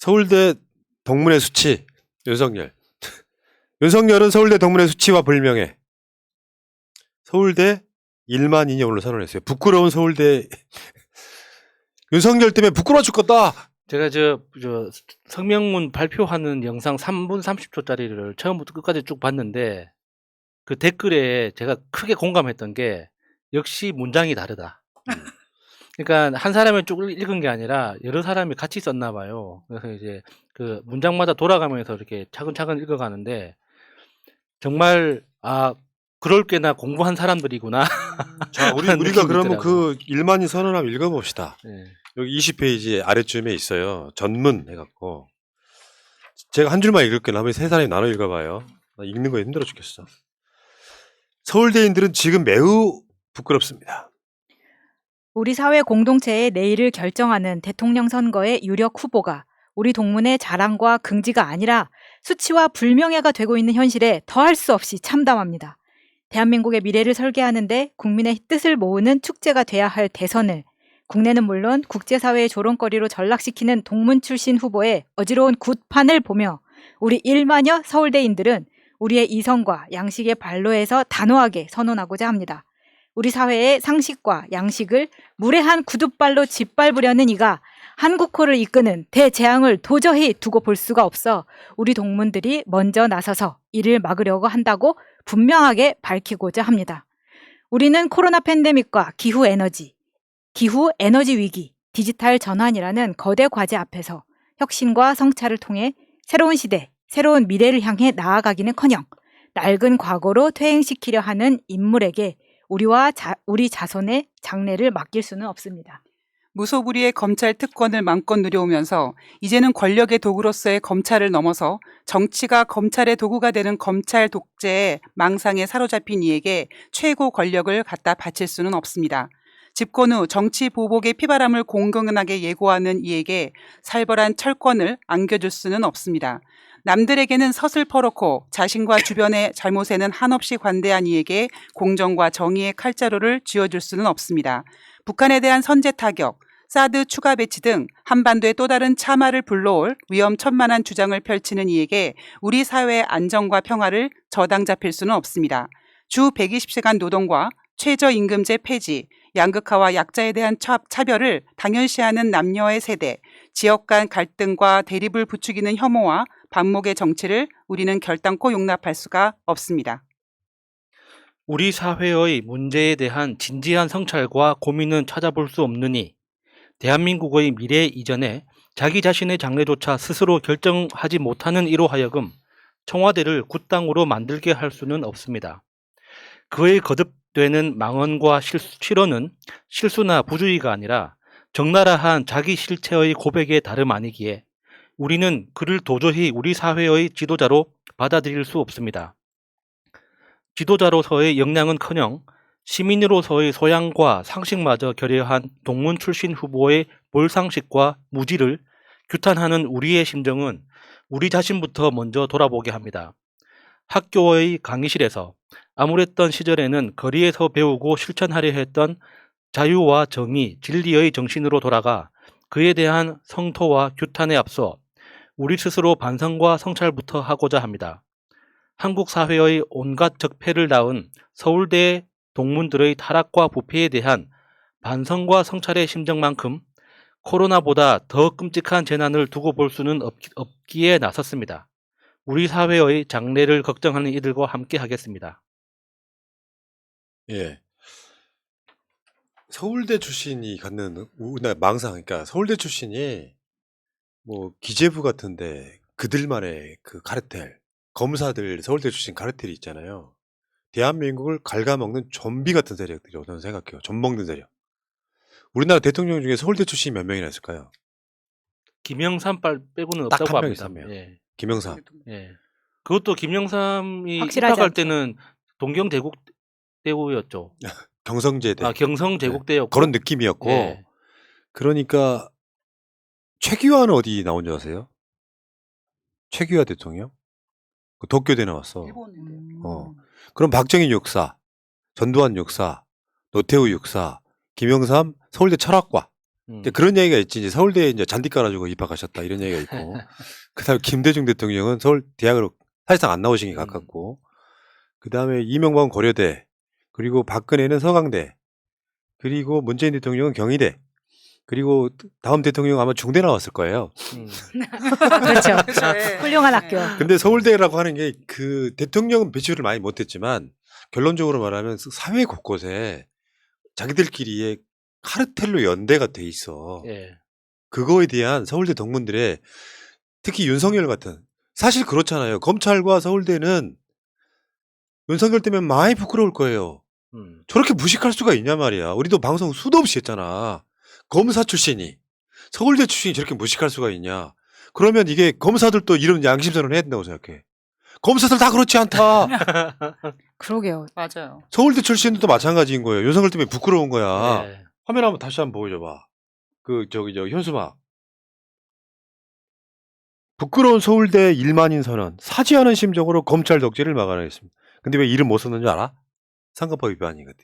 서울대 동문회 수치 윤석열. 윤석열은 서울대 동문회 수치와 불명예. 서울대 1만 인이 선언했어요. 부끄러운 서울대. 윤석열 때문에 부끄러워 죽겠다. 제가 저 성명문 발표하는 영상 3분 30초짜리를 처음부터 끝까지 쭉 봤는데 그 댓글에 제가 크게 공감했던 게 역시 문장이 다르다. 그러니까 한 사람이 쭉 읽은 게 아니라 여러 사람이 같이 썼나 봐요. 그래서 이제 그 문장마다 돌아가면서 이렇게 차근차근 읽어가는데 정말 그럴 게나 공부한 사람들이구나. 자, 우리가 그러면 그 1만인 선언 한번 읽어봅시다. 네. 여기 20페이지 아래쯤에 있어요. 전문 해갖고. 제가 한 줄만 읽을게요. 나머지 세 사람이 나눠 읽어봐요. 나 읽는 거 힘들어 죽겠어. 서울대인들은 지금 매우 부끄럽습니다. 우리 사회 공동체의 내일을 결정하는 대통령 선거의 유력 후보가 우리 동문의 자랑과 긍지가 아니라 수치와 불명예가 되고 있는 현실에 더할 수 없이 참담합니다. 대한민국의 미래를 설계하는데 국민의 뜻을 모으는 축제가 돼야 할 대선을 국내는 물론 국제사회의 조롱거리로 전락시키는 동문 출신 후보의 어지러운 굿판을 보며 우리 1만여 서울대인들은 우리의 이성과 양식의 반로에서 단호하게 선언하고자 합니다. 우리 사회의 상식과 양식을 무례한 구둣발로 짓밟으려는 이가 한국호를 이끄는 대재앙을 도저히 두고 볼 수가 없어 우리 동문들이 먼저 나서서 이를 막으려고 한다고 분명하게 밝히고자 합니다. 우리는 코로나 팬데믹과 기후 에너지 위기, 디지털 전환이라는 거대 과제 앞에서 혁신과 성찰을 통해 새로운 시대, 새로운 미래를 향해 나아가기는커녕 낡은 과거로 퇴행시키려 하는 인물에게 우리 자손의 장래를 맡길 수는 없습니다. 무소불위의 검찰 특권을 마음껏 누려오면서 이제는 권력의 도구로서의 검찰을 넘어서 정치가 검찰의 도구가 되는 검찰 독재의 망상에 사로잡힌 이에게 최고 권력을 갖다 바칠 수는 없습니다. 집권 후 정치 보복의 피바람을 공공연하게 예고하는 이에게 살벌한 철권을 안겨줄 수는 없습니다. 남들에게는 서슬 퍼놓고 자신과 주변의 잘못에는 한없이 관대한 이에게 공정과 정의의 칼자루를 쥐어줄 수는 없습니다. 북한에 대한 선제 타격, 사드 추가 배치 등 한반도의 또 다른 참화를 불러올 위험천만한 주장을 펼치는 이에게 우리 사회의 안정과 평화를 저당 잡힐 수는 없습니다. 주 120시간 노동과 최저임금제 폐지, 양극화와 약자에 대한 차별을 당연시하는 남녀의 세대, 지역 간 갈등과 대립을 부추기는 혐오와 반목의 정치를 우리는 결단코 용납할 수가 없습니다. 우리 사회의 문제에 대한 진지한 성찰과 고민은 찾아볼 수 없느니 대한민국의 미래 이전에 자기 자신의 장래조차 스스로 결정하지 못하는 이로 하여금 청와대를 굿당으로 만들게 할 수는 없습니다. 그의 거듭되는 망언과 실언은 실수나 부주의가 아니라 적나라한 자기 실체의 고백에 다름 아니기에 우리는 그를 도저히 우리 사회의 지도자로 받아들일 수 없습니다. 지도자로서의 역량은커녕 시민으로서의 소양과 상식마저 결여한 동문 출신 후보의 몰상식과 무지를 규탄하는 우리의 심정은 우리 자신부터 먼저 돌아보게 합니다. 학교의 강의실에서 암울했던 시절에는 거리에서 배우고 실천하려 했던 자유와 정의, 진리의 정신으로 돌아가 그에 대한 성토와 규탄에 앞서 우리 스스로 반성과 성찰부터 하고자 합니다. 한국 사회의 온갖 적폐를 낳은 서울대 동문들의 타락과 부패에 대한 반성과 성찰의 심정만큼 코로나보다 더 끔찍한 재난을 두고 볼 수는 없기에 나섰습니다. 우리 사회의 장래를 걱정하는 이들과 함께 하겠습니다. 예. 서울대 출신이 갖는 우리나라 망상, 그러니까 서울대 출신이 뭐 기재부 같은데 그들만의 그 카르텔, 검사들 서울대 출신 카르텔이 있잖아요. 대한민국을 갉아먹는 좀비 같은 세력들이라고 저는 생각해요. 좀 먹는 세력. 우리나라 대통령 중에 서울대 출신이 몇 명이나 있을까요? 김영삼 빼고는 딱 없다고 한 명 합니다. 있었네요. 예. 김영삼. 예. 그것도 김영삼이 확실하지 입학할 않죠. 때는 동경제국대우였죠. 경성제대. 경성제국대였고. 그런 느낌이었고. 예. 그러니까 최규하는 어디 나온 줄 아세요? 최규하 대통령? 그 도쿄대 나왔어. 그럼 박정희 육사, 전두환 육사, 노태우 육사, 김영삼 서울대 철학과 이제 그런 얘기가 있지. 이제 서울대에 이제 잔디 깔아주고 입학하셨다 이런 얘기가 있고. 그다음에 김대중 대통령은 서울 대학으로 사실상 안 나오신 게 가깝고. 그다음에 이명박은 고려대, 그리고 박근혜는 서강대, 그리고 문재인 대통령은 경희대, 그리고 다음 대통령 아마 중대 나왔을 거예요. 그렇죠. 네. 훌륭한 학교. 근데 서울대라고 하는 게 그 대통령은 배출을 많이 못했지만 결론적으로 말하면 사회 곳곳에 자기들끼리의 카르텔로 연대가 돼 있어. 예. 그거에 대한 서울대 동문들의 특히 윤석열 같은 사실 그렇잖아요. 검찰과 서울대는 윤석열 때문에 많이 부끄러울 거예요. 저렇게 무식할 수가 있냐 말이야. 우리도 방송 수도 없이 했잖아. 검사 출신이 서울대 출신이 저렇게 무식할 수가 있냐. 그러면 이게 검사들도 이런 양심선언을 해야 된다고 생각해. 검사들 다 그렇지 않다. 그러게요. 맞아요. 서울대 출신도 마찬가지인 거예요. 윤석열 때문에 부끄러운 거야. 예. 화면 한번 다시 한번 보여줘봐. 저 현수막. 부끄러운 서울대 1만인 선언. 사지 않은 심정으로 검찰 덕질을 막아내겠습니다. 근데 왜 이름 못 썼는지 알아? 선거법 위반이거든.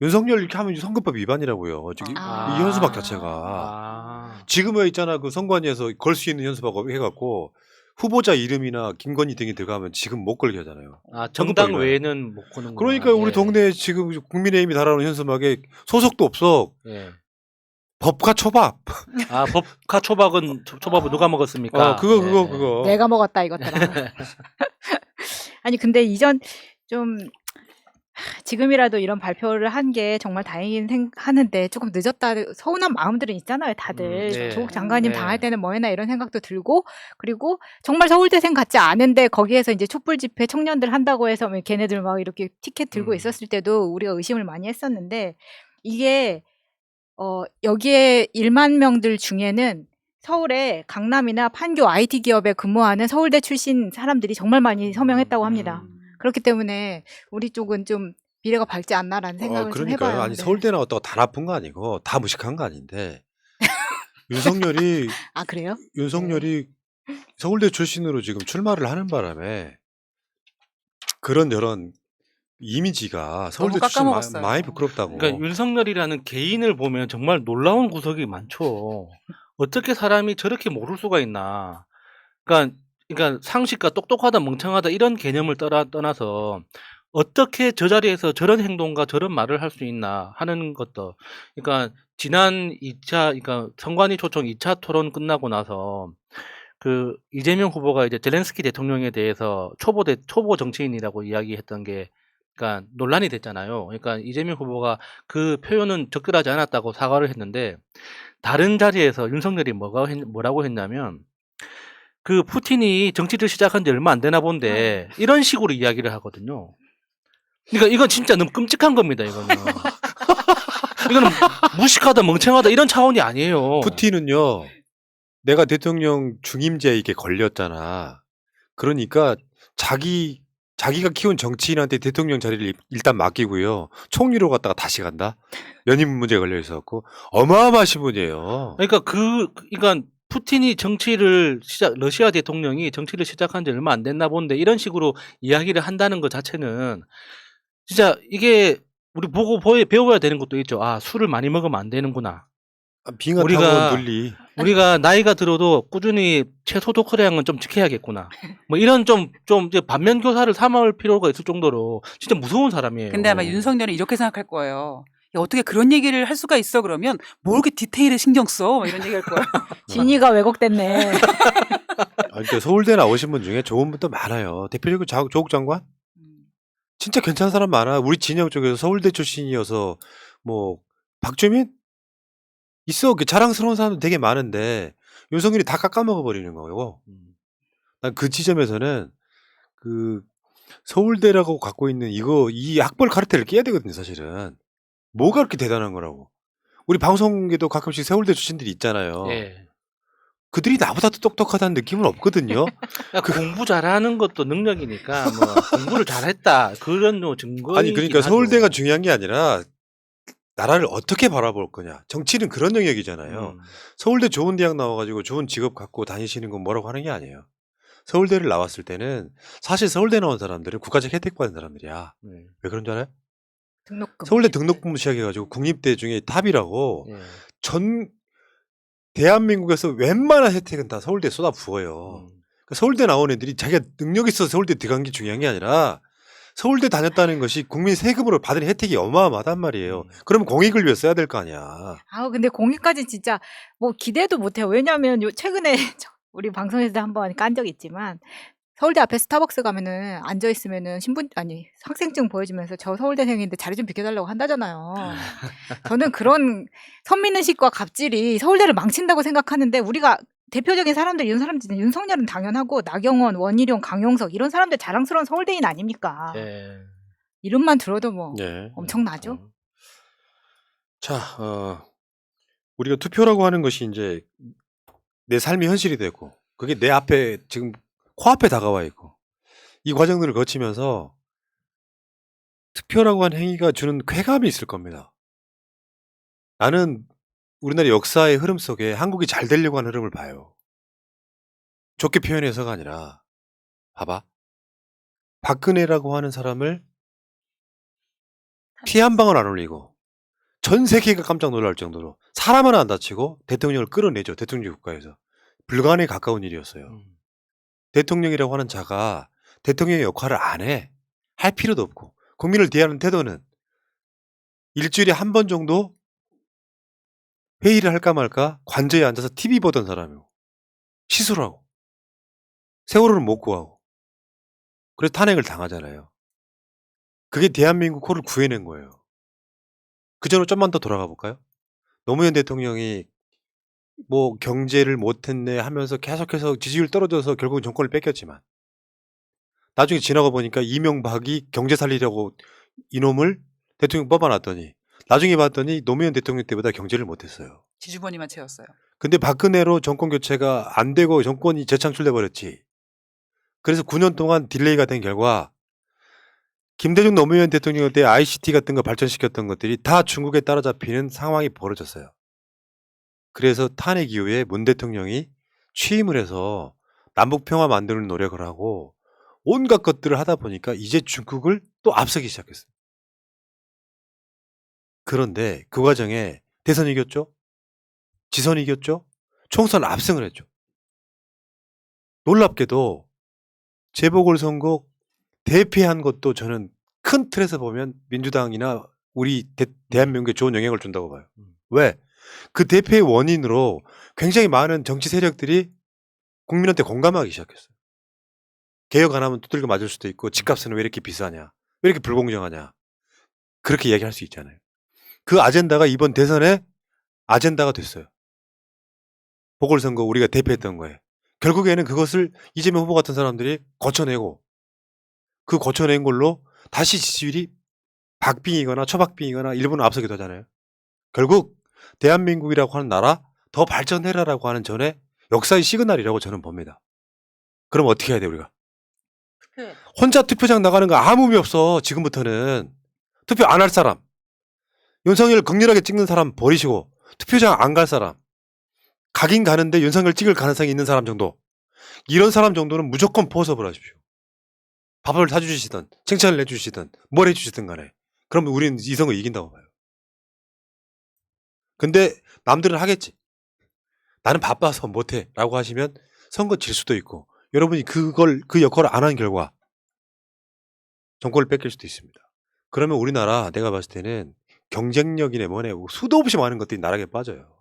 윤석열 이렇게 하면 선거법 위반이라고요. 저기 아. 이 현수막 자체가. 아. 지금 왜 있잖아. 그 선관위에서 걸 수 있는 현수막 해갖고 후보자 이름이나 김건희 등이 들어가면 지금 못 걸게 하잖아요. 아, 정당 선거법 위반. 외에는 못 거는 그러니까 우리 동네에 지금 국민의힘이 달아놓은 현수막에 소속도 없어. 예. 법과 초밥. 아, 법카 초밥은 초밥을 누가 먹었습니까? 그거. 내가 먹었다 이것들아. 아니 근데 이전 좀 지금이라도 이런 발표를 한 게 정말 다행이긴 하는데 조금 늦었다 서운한 마음들은 있잖아요 다들. 네. 조국 장관님 네. 당할 때는 뭐했나 이런 생각도 들고 그리고 정말 서울대생 같지 않은데 거기에서 이제 촛불 집회 청년들 한다고 해서 뭐 걔네들 막 이렇게 티켓 들고 있었을 때도 우리가 의심을 많이 했었는데 이게 여기에 1만 명들 중에는 서울에 강남이나 판교 IT 기업에 근무하는 서울대 출신 사람들이 정말 많이 서명했다고 합니다. 그렇기 때문에 우리 쪽은 좀 미래가 밝지 않나라는 생각을 좀 그러니까요. 해봐요. 아니 네. 서울대 나왔다고 다 나쁜 거 아니고 다 무식한 거 아닌데 윤석열이 아 그래요? 서울대 출신으로 지금 출마를 하는 바람에 그런 여론 이미지가 서울대 너무 출신 깎아먹었어요. 많이 부끄럽다고. 그러니까 윤석열이라는 개인을 보면 정말 놀라운 구석이 많죠. 어떻게 사람이 저렇게 모를 수가 있나. 그러니까 상식과 똑똑하다 멍청하다 이런 개념을 떠나서 어떻게 저 자리에서 저런 행동과 저런 말을 할 수 있나 하는 것도. 그러니까 지난 2차 그러니까 선관위 초청 2차 토론 끝나고 나서 그 이재명 후보가 이제 젤렌스키 대통령에 대해서 초보 정치인이라고 이야기했던 게 그러니까 논란이 됐잖아요. 그러니까 이재명 후보가 그 표현은 적절하지 않았다고 사과를 했는데 다른 자리에서 윤석열이 뭐라고 했냐면 그 푸틴이 정치를 시작한 지 얼마 안 되나 본데 이런 식으로 이야기를 하거든요. 그러니까 이건 진짜 너무 끔찍한 겁니다. 이거는 무식하다 멍청하다 이런 차원이 아니에요. 푸틴은요. 내가 대통령 중임제에 이게 걸렸잖아. 그러니까 자기가 키운 정치인한테 대통령 자리를 일단 맡기고요. 총리로 갔다가 다시 간다. 연임 문제 걸려 있었고 어마어마하신 분이에요. 그러니까 푸틴이 러시아 대통령이 정치를 시작한 지 얼마 안 됐나 본데 이런 식으로 이야기를 한다는 것 자체는 진짜 이게 우리 보고 배워야 되는 것도 있죠. 아, 술을 많이 먹으면 안 되는구나. 빙하타고 논리. 우리가 나이가 들어도 꾸준히 최소 도크량은 좀 지켜야겠구나. 뭐 이런 좀 이제 반면 교사를 삼을 필요가 있을 정도로 진짜 무서운 사람이에요. 근데 아마 윤석열은 이렇게 생각할 거예요. 야, 어떻게 그런 얘기를 할 수가 있어? 그러면 뭐 이렇게 디테일에 신경 써? 막 이런 얘기 할 거야. 진위가 왜곡됐네. 그러니까 서울대 나오신 분 중에 좋은 분도 많아요. 대표적으로 조국 장관? 진짜 괜찮은 사람 많아. 우리 진영 쪽에서 서울대 출신이어서 뭐 박주민? 있어. 자랑스러운 사람도 되게 많은데 윤석열이 다 깎아먹어 버리는 거고. 난 그 지점에서는 그 서울대라고 갖고 있는 이 학벌 카르텔을 깨야 되거든요, 사실은. 뭐가 그렇게 대단한 거라고. 우리 방송에도 가끔씩 서울대 출신들이 있잖아요. 예. 그들이 나보다 더 똑똑하다는 느낌은 없거든요. 공부 잘하는 것도 능력이니까 뭐 공부를 잘했다 그런 증거. 아니 그러니까 서울대가 중요한 게 아니라 나라를 어떻게 바라볼 거냐. 정치는 그런 영역이잖아요. 서울대 좋은 대학 나와가지고 좋은 직업 갖고 다니시는 건 뭐라고 하는 게 아니에요. 서울대를 나왔을 때는 사실 서울대 나온 사람들은 국가적 혜택 받은 사람들이야. 왜 그런 줄 알아요? 등록금. 서울대 등록금 시작해가지고 국립대 중에 탑이라고 예. 전 대한민국에서 웬만한 혜택은 다 서울대에 쏟아 부어요. 그러니까 서울대 나온 애들이 자기가 능력 있어서 서울대 들어간 게 중요한 게 아니라 서울대 다녔다는 것이 국민 세금으로 받은 혜택이 어마어마하단 말이에요. 그러면 공익을 위해 써야 될 거 아니야. 아우 근데 공익까지 진짜 뭐 기대도 못해요. 왜냐하면 최근에 우리 방송에서 한번 깐 적 있지만 서울대 앞에 스타벅스 가면은 앉아 있으면은 학생증 보여주면서 저 서울대생인데 자리 좀 비켜달라고 한다잖아요. 저는 그런 선민의식과 갑질이 서울대를 망친다고 생각하는데 우리가 대표적인 사람들 이런 사람들 윤석열은 당연하고 나경원, 원희룡, 강용석 이런 사람들 자랑스러운 서울대인 아닙니까? 예. 이름만 들어도 뭐 네. 엄청나죠. 자, 우리가 투표라고 하는 것이 이제 내 삶의 현실이 되고 그게 내 앞에 지금 코앞에 다가와 있고 이 과정들을 거치면서 투표라고 하는 행위가 주는 쾌감이 있을 겁니다. 나는 우리나라 역사의 흐름 속에 한국이 잘 되려고 하는 흐름을 봐요. 좋게 표현해서가 아니라 봐봐. 박근혜라고 하는 사람을 피 한 방울 안 흘리고 전 세계가 깜짝 놀랄 정도로 사람 하나 안 다치고 대통령을 끌어내죠. 대통령 국가에서. 불가능에 가까운 일이었어요. 대통령이라고 하는 자가 대통령의 역할을 안 해. 할 필요도 없고 국민을 대하는 태도는 일주일에 한 번 정도 회의를 할까 말까 관저에 앉아서 TV 보던 사람이고 시술하고 세월호를 못 구하고 그래서 탄핵을 당하잖아요. 그게 대한민국 코를 구해낸 거예요. 그전으로 좀만 더 돌아가 볼까요? 노무현 대통령이 뭐 경제를 못했네 하면서 계속해서 지지율 떨어져서 결국 정권을 뺏겼지만 나중에 지나가 보니까 이명박이 경제 살리려고 이놈을 대통령 뽑아놨더니 나중에 봤더니 노무현 대통령 때보다 경제를 못했어요. 지주버니만 채웠어요. 근데 박근혜로 정권 교체가 안 되고 정권이 재창출돼 버렸지. 그래서 9년 동안 딜레이가 된 결과 김대중 노무현 대통령 때 ICT 같은 거 발전시켰던 것들이 다 중국에 따라잡히는 상황이 벌어졌어요. 그래서 탄핵 이후에 문 대통령이 취임을 해서 남북평화 만드는 노력을 하고 온갖 것들을 하다 보니까 이제 중국을 또 앞서기 시작했어요. 그런데 그 과정에 대선 이겼죠? 지선 이겼죠? 총선 압승을 했죠. 놀랍게도 재보궐선거 대패한 것도 저는 큰 틀에서 보면 민주당이나 우리 대한민국에 좋은 영향을 준다고 봐요. 왜? 그 대패의 원인으로 굉장히 많은 정치 세력들이 국민한테 공감하기 시작했어요. 개혁 안 하면 두들겨 맞을 수도 있고 집값은 왜 이렇게 비싸냐? 왜 이렇게 불공정하냐? 그렇게 이야기할 수 있잖아요. 그 아젠다가 이번 대선의 아젠다가 됐어요. 보궐선거 우리가 대패했던 거예요. 결국에는 그것을 이재명 후보 같은 사람들이 거쳐내고 그 거쳐낸 걸로 다시 지지율이 박빙이거나 초박빙이거나 일부는 앞서기도 하잖아요. 결국 대한민국이라고 하는 나라 더 발전해라라고 하는 전에 역사의 시그널이라고 저는 봅니다. 그럼 어떻게 해야 돼 우리가? 혼자 투표장 나가는 거 아무 의미 없어. 지금부터는 투표 안 할 사람, 윤석열 극렬하게 찍는 사람 버리시고 투표장 안 갈 사람, 가긴 가는데 윤석열 찍을 가능성이 있는 사람 정도, 이런 사람 정도는 무조건 포섭을 하십시오. 밥을 사주시든 칭찬을 해주시든 뭘 해주시든 간에 그러면 우리는 이 선거 이긴다고 봐요. 근데 남들은 하겠지. 나는 바빠서 못해 라고 하시면 선거 질 수도 있고 여러분이 그 역할을 안 한 결과 정권을 뺏길 수도 있습니다. 그러면 우리나라 내가 봤을 때는 경쟁력이네 뭐네 수도 없이 많은 것들이 나락에 빠져요.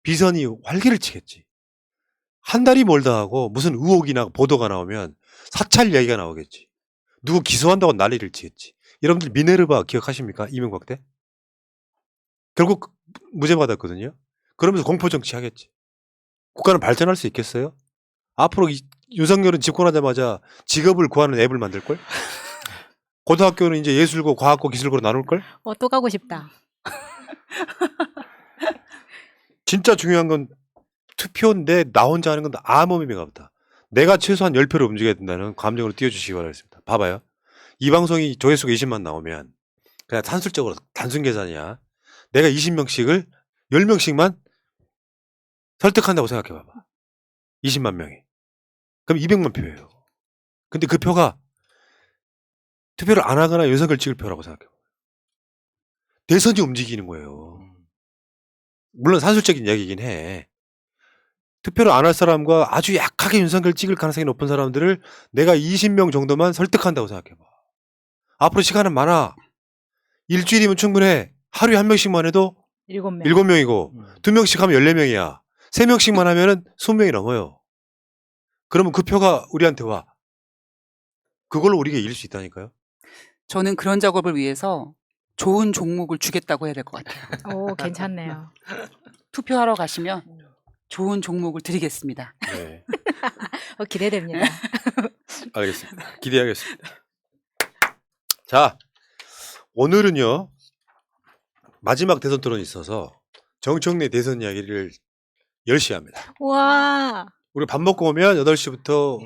비선이 활개를 치겠지. 한 달이 멀다 하고 무슨 의혹이나 보도가 나오면 사찰 이야기가 나오겠지. 누구 기소한다고 난리를 치겠지. 여러분들 미네르바 기억하십니까? 이명박 때? 결국 무죄 받았거든요. 그러면서 공포정치 하겠지. 국가는 발전할 수 있겠어요? 앞으로 윤석열은 집권하자마자 직업을 구하는 앱을 만들걸? 고등학교는 이제 예술고 과학고 기술고로 나눌걸? 또 가고 싶다. 진짜 중요한 건 투표인데 나 혼자 하는 건 아무 의미가 없다. 내가 최소한 10표를 움직여야 된다는 감정으로 띄워주시기 바라겠습니다. 봐봐요. 이 방송이 조회수가 20만 나오면 그냥 산술적으로 단순 계산이야. 내가 20명씩을 10명씩만 설득한다고 생각해봐봐. 20만 명이. 그럼 200만 표예요. 근데 그 표가 투표를 안 하거나 윤석열 찍을 표라고 생각해요. 대선이 움직이는 거예요. 물론 산술적인 이야기이긴 해. 투표를 안 할 사람과 아주 약하게 윤석열 찍을 가능성이 높은 사람들을 내가 20명 정도만 설득한다고 생각해봐. 앞으로 시간은 많아. 일주일이면 충분해. 하루에 한 명씩만 해도 7명. 7명이고 2명씩 하면 14명이야. 3명씩만 하면은 20명이 넘어요. 그러면 그 표가 우리한테 와. 그걸로 우리가 이길 수 있다니까요. 저는 그런 작업을 위해서 좋은 종목을 주겠다고 해야 될 것 같아요. 오, 괜찮네요. 투표하러 가시면 좋은 종목을 드리겠습니다. 네. 기대됩니다. 알겠습니다. 기대하겠습니다. 자, 오늘은요. 마지막 대선 토론이 있어서 정청래 대선 이야기를 10시에 합니다. 와, 우리 밥 먹고 오면 8시부터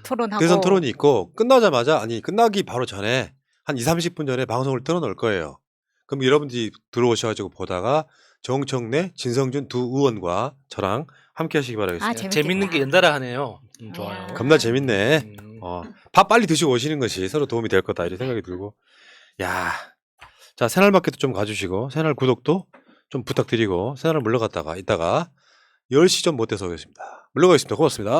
토론하고. 대선 토론이 있고 끝나자마자 아니 끝나기 바로 전에 한 20-30분 전에 방송을 틀어놓을 거예요. 그럼 여러분들이 들어오셔가지고 보다가 정청래, 진성준 두 의원과 저랑 함께 하시기 바라겠습니다. 재밌겠다. 재밌는 게 연달아 하네요. 좋아요. 겁나 재밌네. 음. 밥 빨리 드시고 오시는 것이 서로 도움이 될 거다 이런 생각이 들고. 야, 자 새날마켓도 좀 가주시고 새날 구독도 좀 부탁드리고 새날 물러갔다가 이따가 10시 좀 못 돼서 오겠습니다. 물러가겠습니다. 고맙습니다.